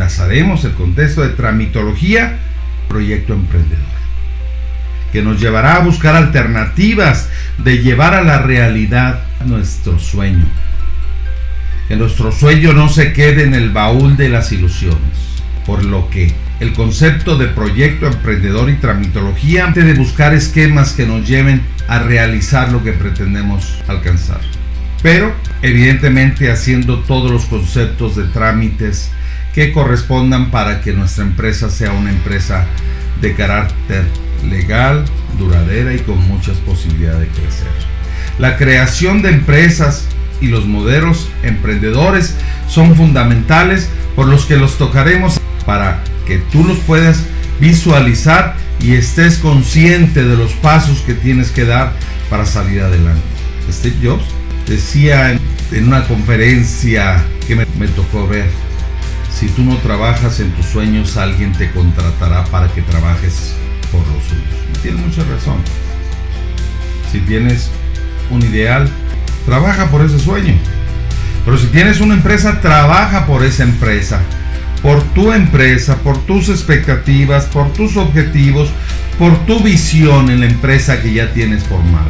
enlazaremos el contexto de tramitología, proyecto emprendedor, que nos llevará a buscar alternativas de llevar a la realidad nuestro sueño. Que nuestro sueño no se quede en el baúl de las ilusiones. Por lo que el concepto de proyecto emprendedor y tramitología antes de buscar esquemas que nos lleven a realizar lo que pretendemos alcanzar. Pero evidentemente haciendo todos los conceptos de trámites que correspondan para que nuestra empresa sea una empresa de carácter legal, duradera y con muchas posibilidades de crecer. La creación de empresas y los modelos emprendedores son fundamentales, por los que los tocaremos para que tú los puedas visualizar y estés consciente de los pasos que tienes que dar para salir adelante. Steve Jobs decía en una conferencia que me tocó ver: si tú no trabajas en tus sueños, alguien te contratará para que trabajes por los suyos. Tiene mucha razón. Si tienes un ideal, trabaja por ese sueño. Pero si tienes una empresa, trabaja por esa empresa, por tu empresa, por tus expectativas, por tus objetivos, por tu visión en la empresa que ya tienes formada.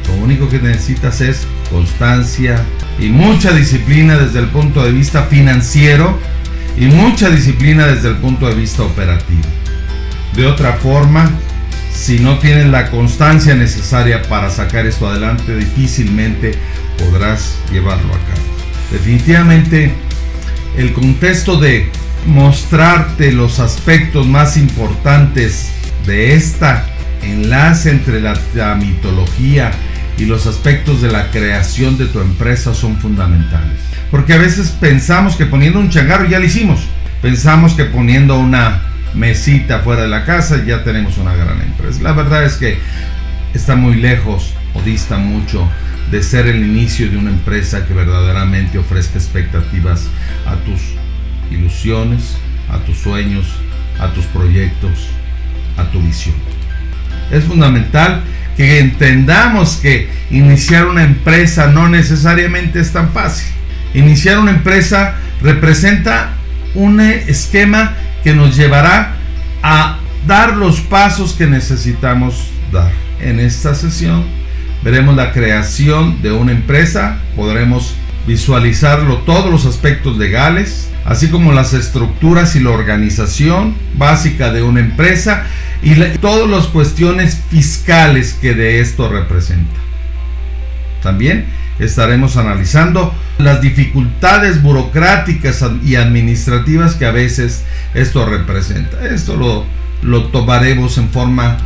Lo único que necesitas es constancia y mucha disciplina desde el punto de vista financiero y mucha disciplina desde el punto de vista operativo. De otra forma, si no tienes la constancia necesaria para sacar esto adelante, difícilmente podrás llevarlo a cabo. Definitivamente, el contexto de mostrarte los aspectos más importantes de esta enlace entre la tramitología y los aspectos de la creación de tu empresa son fundamentales. Porque a veces pensamos que poniendo un changarro ya lo hicimos. Pensamos que poniendo una mesita fuera de la casa ya tenemos una gran empresa. La verdad es que está muy lejos o dista mucho de ser el inicio de una empresa que verdaderamente ofrezca expectativas a tus ilusiones, a tus sueños, a tus proyectos, a tu visión. Es fundamental que entendamos que iniciar una empresa no necesariamente es tan fácil. Iniciar una empresa representa un esquema que nos llevará a dar los pasos que necesitamos dar. En esta sesión veremos la creación de una empresa, podremos visualizarlo todos los aspectos legales, así como las estructuras y la organización básica de una empresa y todas las cuestiones fiscales que de esto representa. También estaremos analizando las dificultades burocráticas y administrativas que a veces esto representa. Esto lo tomaremos en forma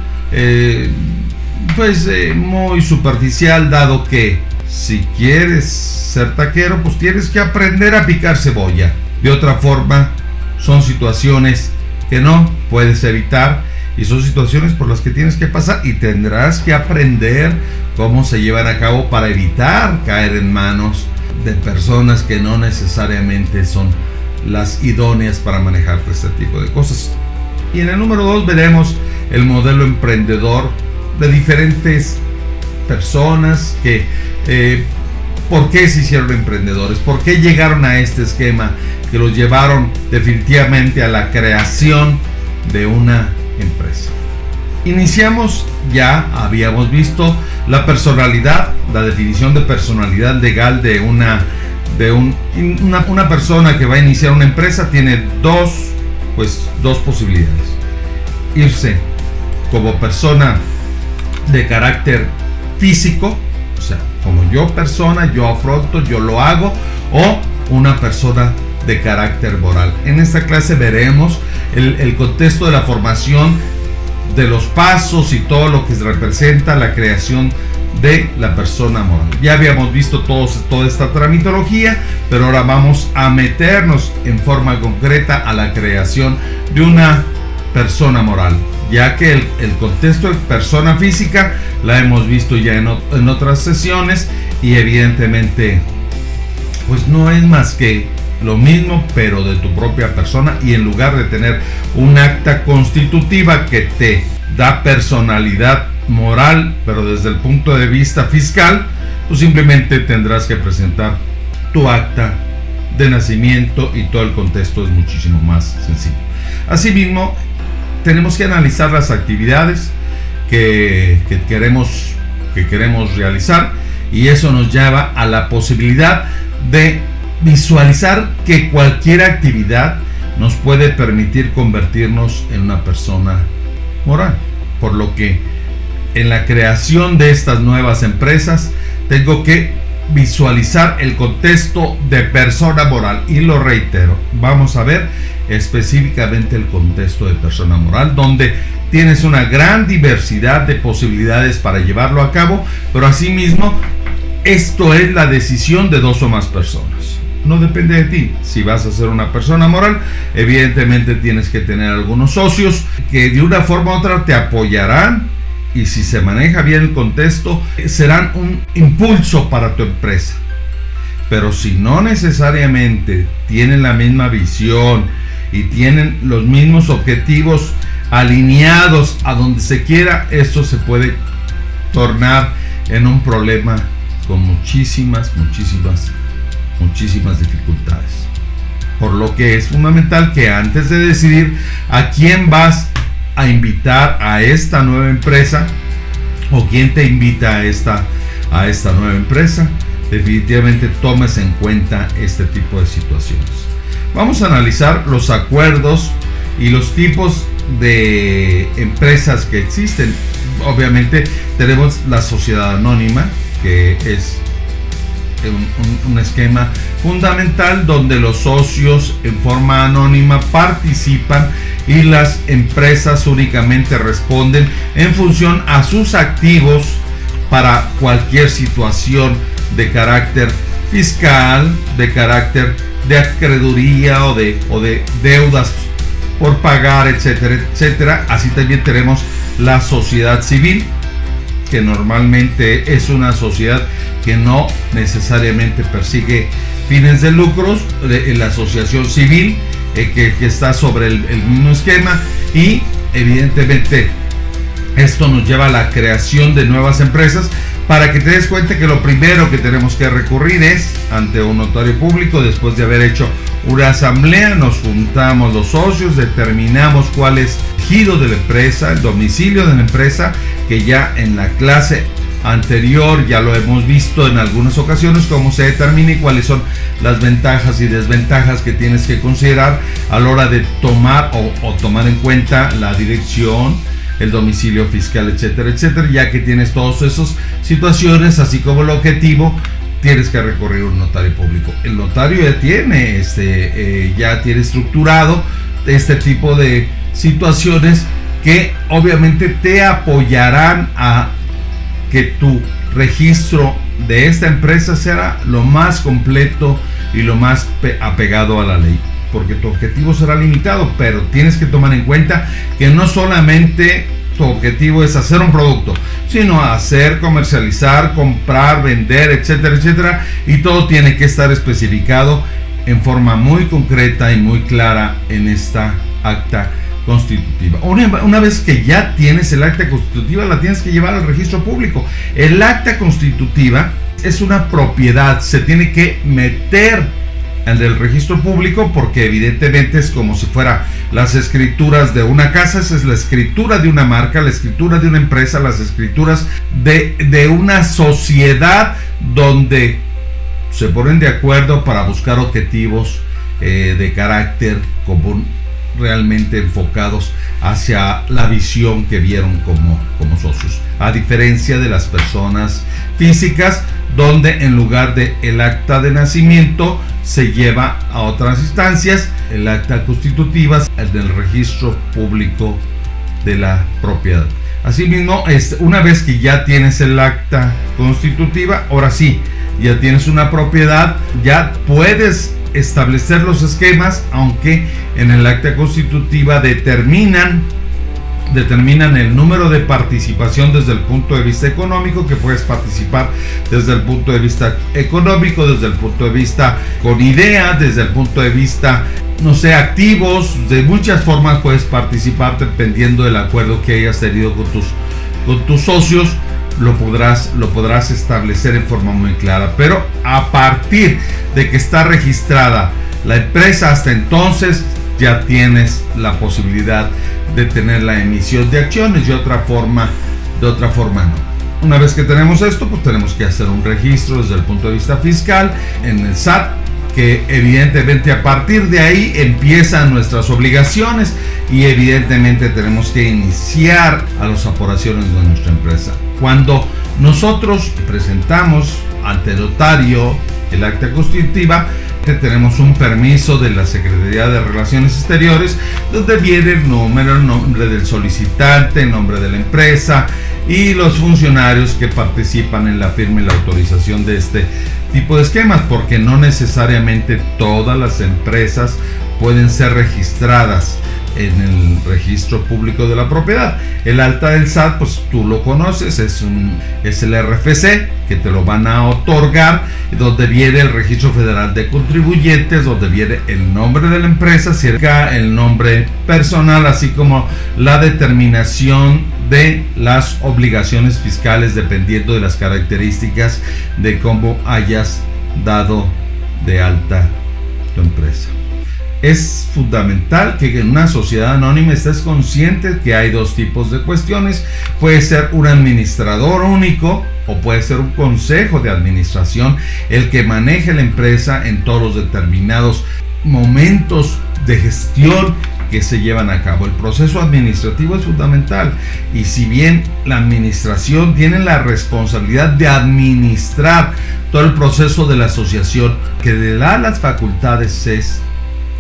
muy superficial, dado que si quieres ser taquero, pues tienes que aprender a picar cebolla. De otra forma, son situaciones que no puedes evitar y son situaciones por las que tienes que pasar y tendrás que aprender cómo se llevan a cabo para evitar caer en manos de personas que no necesariamente son las idóneas para manejar este tipo de cosas. Y en el número 2 veremos el modelo emprendedor de diferentes personas que por qué se hicieron emprendedores, por qué llegaron a este esquema que los llevaron definitivamente a la creación de una empresa. Iniciamos, ya habíamos visto la personalidad, la definición de personalidad legal de una persona que va a iniciar una empresa. Tiene dos posibilidades: irse como persona de carácter físico, o sea, como yo persona, yo afronto, yo lo hago, o una persona de carácter moral. En esta clase veremos el contexto de la formación, de los pasos y todo lo que representa la creación de la persona moral. Ya habíamos visto toda esta tramitología, pero ahora vamos a meternos en forma concreta a la creación de una persona moral, ya que el contexto de persona física la hemos visto ya en otras sesiones y evidentemente pues no es más que lo mismo, pero de tu propia persona, y en lugar de tener un acta constitutiva que te da personalidad moral, pero desde el punto de vista fiscal, pues simplemente tendrás que presentar tu acta de nacimiento y todo el contexto es muchísimo más sencillo. Asimismo, tenemos que analizar las actividades que queremos realizar, y eso nos lleva a la posibilidad de visualizar que cualquier actividad nos puede permitir convertirnos en una persona moral. Por lo que en la creación de estas nuevas empresas tengo que visualizar el contexto de persona moral, y lo reitero, vamos a ver específicamente el contexto de persona moral, donde tienes una gran diversidad de posibilidades para llevarlo a cabo, pero asimismo esto es la decisión de dos o más personas. No depende de ti. Si vas a ser una persona moral, evidentemente tienes que tener algunos socios que de una forma u otra te apoyarán, y si se maneja bien el contexto, serán un impulso para tu empresa. Pero si no necesariamente tienen la misma visión y tienen los mismos objetivos alineados a donde se quiera, esto se puede tornar en un problema con muchísimas dificultades. Por lo que es fundamental que antes de decidir a quién vas a invitar a esta nueva empresa, o quién te invita a esta nueva empresa, definitivamente tomes en cuenta este tipo de situaciones. Vamos a analizar los acuerdos y los tipos de empresas que existen. Obviamente tenemos la sociedad anónima, que es un esquema fundamental donde los socios en forma anónima participan y las empresas únicamente responden en función a sus activos para cualquier situación de carácter fiscal, de carácter de acreeduría o de deudas por pagar, etcétera, etcétera. Así también tenemos la sociedad civil, que normalmente es una sociedad que no necesariamente persigue fines de lucros, la asociación civil que está sobre el mismo esquema, y evidentemente esto nos lleva a la creación de nuevas empresas, para que te des cuenta que lo primero que tenemos que recurrir es ante un notario público. Después de haber hecho una asamblea, nos juntamos los socios, determinamos cuál es el giro de la empresa, el domicilio de la empresa, que ya en la clase anterior ya lo hemos visto en algunas ocasiones, cómo se determina y cuáles son las ventajas y desventajas que tienes que considerar a la hora de tomar o tomar en cuenta la dirección, el domicilio fiscal, etcétera, etcétera. Ya que tienes todas esas situaciones, así como el objetivo, tienes que recurrir a un notario público. El notario ya tiene estructurado este tipo de situaciones que obviamente te apoyarán a que tu registro de esta empresa sea lo más completo y lo más apegado a la ley, porque tu objetivo será limitado, pero tienes que tomar en cuenta que no solamente tu objetivo es hacer un producto, sino hacer, comercializar, comprar, vender, etcétera, etcétera, y todo tiene que estar especificado en forma muy concreta y muy clara en esta acta constitutiva. Una vez que ya tienes el acta constitutiva, la tienes que llevar al registro público. El acta constitutiva es una propiedad, se tiene que meter en el registro público, porque evidentemente es como si fuera las escrituras de una casa. Esa es la escritura de una marca, la escritura de una empresa, las escrituras de una sociedad donde se ponen de acuerdo para buscar objetivos de carácter común, realmente enfocados hacia la visión que vieron como socios, a diferencia de las personas físicas, donde en lugar de el acta de nacimiento se lleva a otras instancias, el acta constitutiva, el del registro público de la propiedad. Asimismo, una vez que ya tienes el acta constitutiva, ahora sí, ya tienes una propiedad, ya puedes establecer los esquemas, aunque en el acta constitutiva determinan el número de participación desde el punto de vista económico, que puedes participar desde el punto de vista económico, desde el punto de vista con idea, desde el punto de vista, no sé, activos. De muchas formas puedes participar dependiendo del acuerdo que hayas tenido con tus socios, lo podrás establecer en forma muy clara. Pero a partir de que está registrada la empresa, hasta entonces ya tienes la posibilidad de tener la emisión de acciones. De otra forma no. Una vez que tenemos esto, pues tenemos que hacer un registro desde el punto de vista fiscal en el SAT, que evidentemente a partir de ahí empiezan nuestras obligaciones y evidentemente tenemos que iniciar a las operaciones de nuestra empresa. Cuando nosotros presentamos ante notario el acta constitutiva, tenemos un permiso de la Secretaría de Relaciones Exteriores, donde viene el nombre del solicitante, el nombre de la empresa y los funcionarios que participan en la firma y la autorización de este tipo de esquemas, porque no necesariamente todas las empresas pueden ser registradas en el registro público de la propiedad. El alta del SAT, pues tú lo conoces, es el RFC que te lo van a otorgar, donde viene el registro federal de contribuyentes, donde viene el nombre de la empresa, cerca el nombre personal, así como la determinación de las obligaciones fiscales dependiendo de las características de cómo hayas dado de alta tu empresa. Es fundamental que en una sociedad anónima estés consciente que hay dos tipos de cuestiones. Puede ser un administrador único o puede ser un consejo de administración el que maneje la empresa en todos los determinados momentos de gestión que se llevan a cabo. El proceso administrativo es fundamental, y si bien la administración tiene la responsabilidad de administrar todo el proceso de la asociación, que le da las facultades es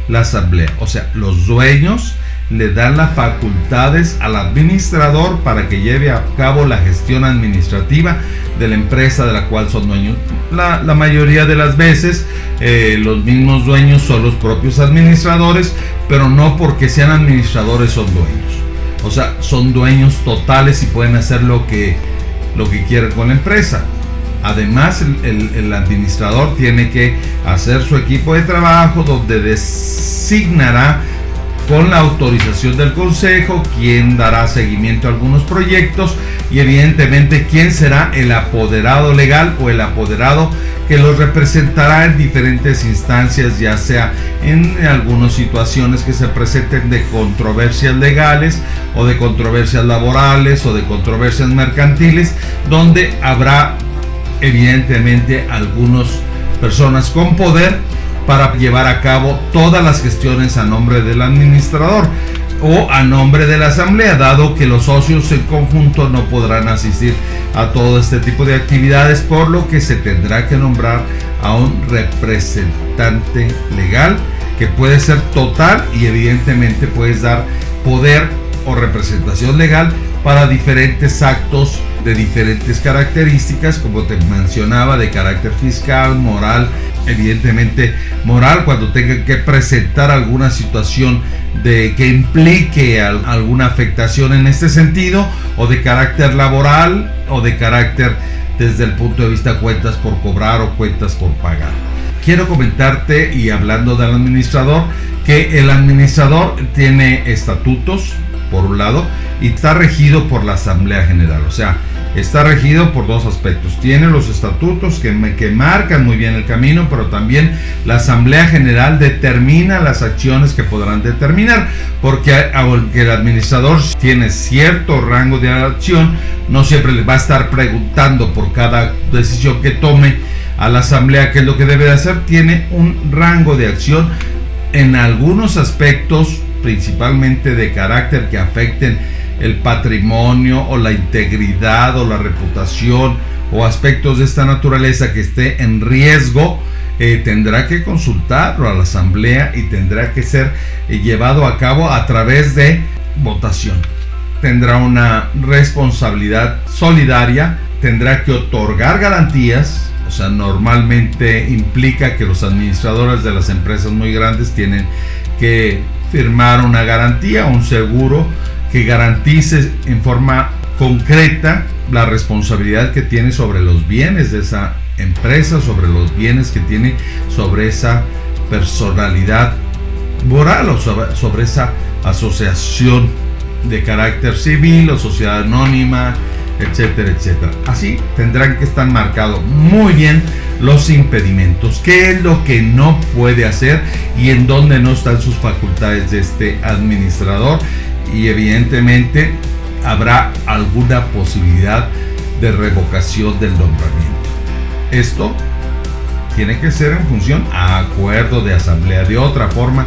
la asamblea. O sea, los dueños le dan las facultades al administrador para que lleve a cabo la gestión administrativa de la empresa de la cual son dueños. La mayoría de las veces los mismos dueños son los propios administradores, pero no porque sean administradores son dueños. O sea, son dueños totales y pueden hacer lo que quieran con la empresa. Además, el administrador tiene que hacer su equipo de trabajo, donde designará con la autorización del consejo quién dará seguimiento a algunos proyectos y evidentemente quién será el apoderado legal o el apoderado que los representará en diferentes instancias, ya sea en algunas situaciones que se presenten de controversias legales o de controversias laborales o de controversias mercantiles, donde habrá evidentemente algunas personas con poder para llevar a cabo todas las gestiones a nombre del administrador o a nombre de la asamblea, dado que los socios en conjunto no podrán asistir a todo este tipo de actividades, por lo que se tendrá que nombrar a un representante legal que puede ser total y evidentemente puedes dar poder o representación legal para diferentes actos de diferentes características, como te mencionaba, de carácter fiscal, moral, evidentemente moral, cuando tengan que presentar alguna situación que implique alguna afectación en este sentido, o de carácter laboral, o de carácter desde el punto de vista cuentas por cobrar o cuentas por pagar. Quiero comentarte, y hablando del administrador, que el administrador tiene estatutos, por un lado, y está regido por la Asamblea General. O sea, está regido por dos aspectos. Tiene los estatutos que marcan muy bien el camino, pero también la Asamblea General determina las acciones que podrán determinar, porque aunque el administrador tiene cierto rango de acción, no siempre le va a estar preguntando por cada decisión que tome a la Asamblea qué es lo que debe de hacer. Tiene un rango de acción en algunos aspectos, principalmente de carácter que afecten el patrimonio o la integridad o la reputación o aspectos de esta naturaleza que esté en riesgo. Tendrá que consultarlo a la asamblea y tendrá que ser llevado a cabo a través de votación. Tendrá una responsabilidad solidaria, tendrá que otorgar garantías. O sea, normalmente implica que los administradores de las empresas muy grandes tienen que firmar una garantía, un seguro que garantice en forma concreta la responsabilidad que tiene sobre los bienes de esa empresa, sobre los bienes que tiene sobre esa personalidad moral o sobre esa asociación de carácter civil o sociedad anónima, etcétera, etcétera. Así tendrán que estar marcados muy bien los impedimentos, qué es lo que no puede hacer y en dónde no están sus facultades de este administrador, y evidentemente habrá alguna posibilidad de revocación del nombramiento. Esto tiene que ser en función a acuerdo de asamblea. De otra forma,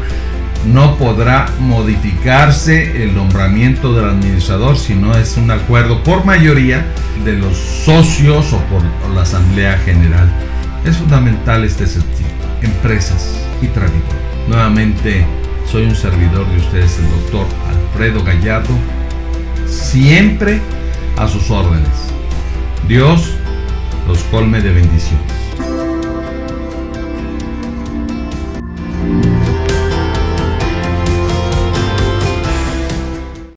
no podrá modificarse el nombramiento del administrador si no es un acuerdo por mayoría de los socios o por la asamblea general. Es fundamental este sentido. Empresas y trámite. Nuevamente, soy un servidor de ustedes, el doctor Alfredo Gallardo, siempre a sus órdenes. Dios los colme de bendiciones.